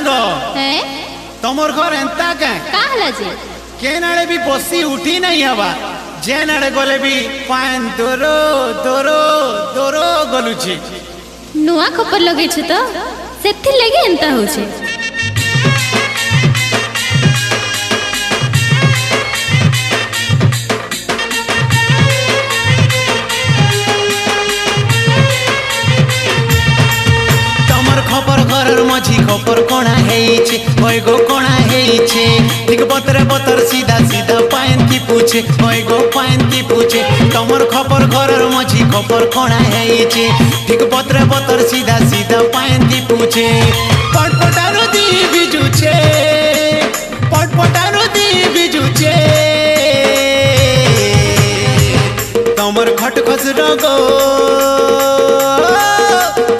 सांग हैं तमर घर एंता का हला जे केनाड़े भी बसी उठी नहीं हवा जेनाड़े गले भी पान दोरो दोरो दोरो गलुची नुआ खपर लगे छ तो सेथि लगे एंता हो छे। खपर घर मझी खपर कोणा हेइछे ओय गो कोणा हेइछे ठीक बतरे बतर सीधा सीधा पाइन की पूछे ओय गो पाइन की पूछे तमर खपर घर मझी खपर कोणा हेइछे ठीक बतरे बतर सीधा सीधा पाइन की पूछे पटपटारो दी बिजुछे पटपटारो दी बिजुछे तमर खट खस रगो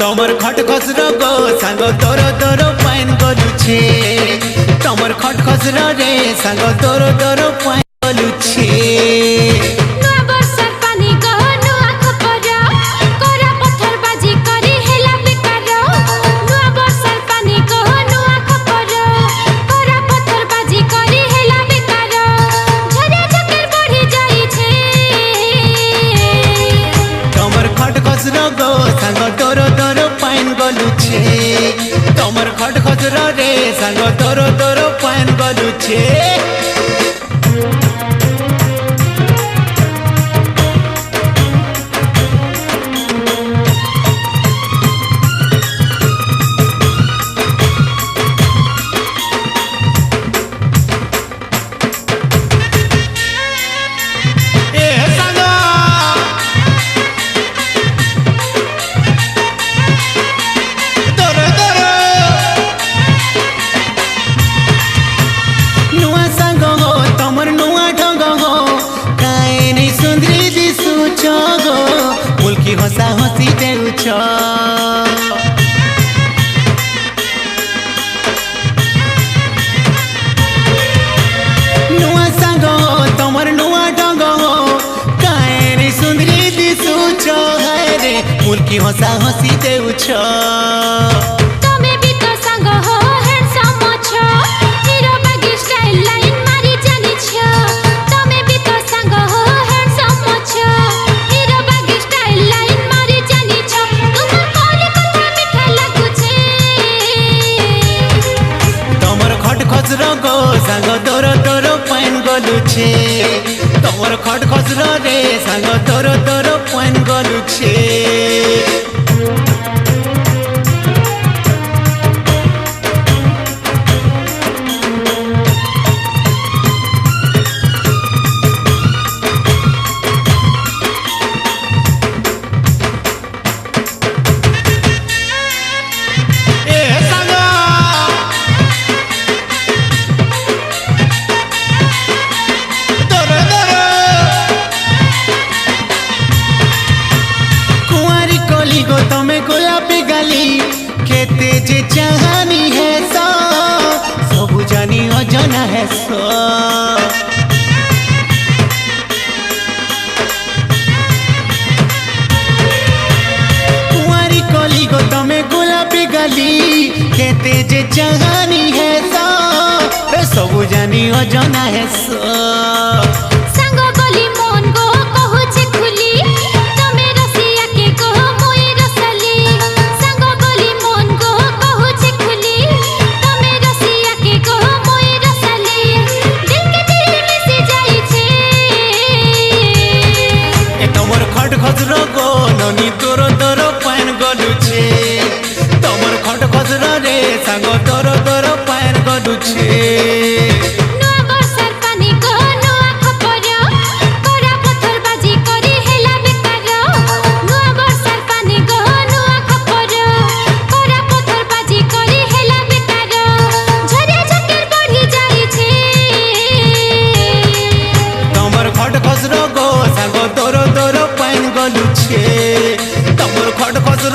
तमर खट खस रगो सांग तोरो तोरो पाइन गलुछे तमर खट खस रे सांग तोरो तोरो पाइन गलुछे नुआ बरसात पानी को नुआ खपर कोरा पत्थर बाजी करी हेला बेकार नुआ बरसात पानी को नुआ खपर कोरा पत्थर बाजी करी हेला बेकार झरे झकर बढ़ी जाई छे तमर खट खस रगो सांग तोरो तोरो पाइन गलुछे तमर खट खस रे सांग तोरो तोरो पाइन गलुछे हंसा हंसी देउछ नुआ सांग तमर नुआ ढंग काहे सुंदरी दिसुछ रे मुल्की हंसा हंसी देउछ तमे भी तो सांग हो हैंडसम छ हीरो बागी स्टाइल लाइन मारी जानी छ तमे भी तो सांग हो हैंडसम छ हीरो बागी स्टाइल लाइन मारी जानी छ तुम कोन कथा मीठा लागु छे तमर खट खस रगो सांग तोरो तोरो पाइन गलुछे तमर खट खस रे सांग तोरो तोरो पाइन गलुछे तमें गोलापी गाली खेते जे चाहनी है सब जानी अजना है कुंवारी कली गो तमें गोलापी गाली खेते जे चाहनी है सब जानी अजना है सांग गली मन गो कहू छे खुली तमे रसिया के को मोई रसली सांग गली मन गो कहू छे खुली तमे रसिया के को मोई रसली दिल के दिल में से जाई छे ए तमर खट खस रगो ननी तोरो तोरो पाइन गलुछे तमर खट खस रे सांग तोरो तोरो पाइन गलुछे नुआ बरसात पानी को नुआ खपर कोरा पत्थर बाजी करी हेला बेकार नुआ बरसात पानी को नुआ खपर कोरा पत्थर बाजी करी हेला बेकार झरे झकर बढ़ी जाई छे तमर खट खस रगो सांग तोरो तोरो पाइन गलुछे तमर खट खस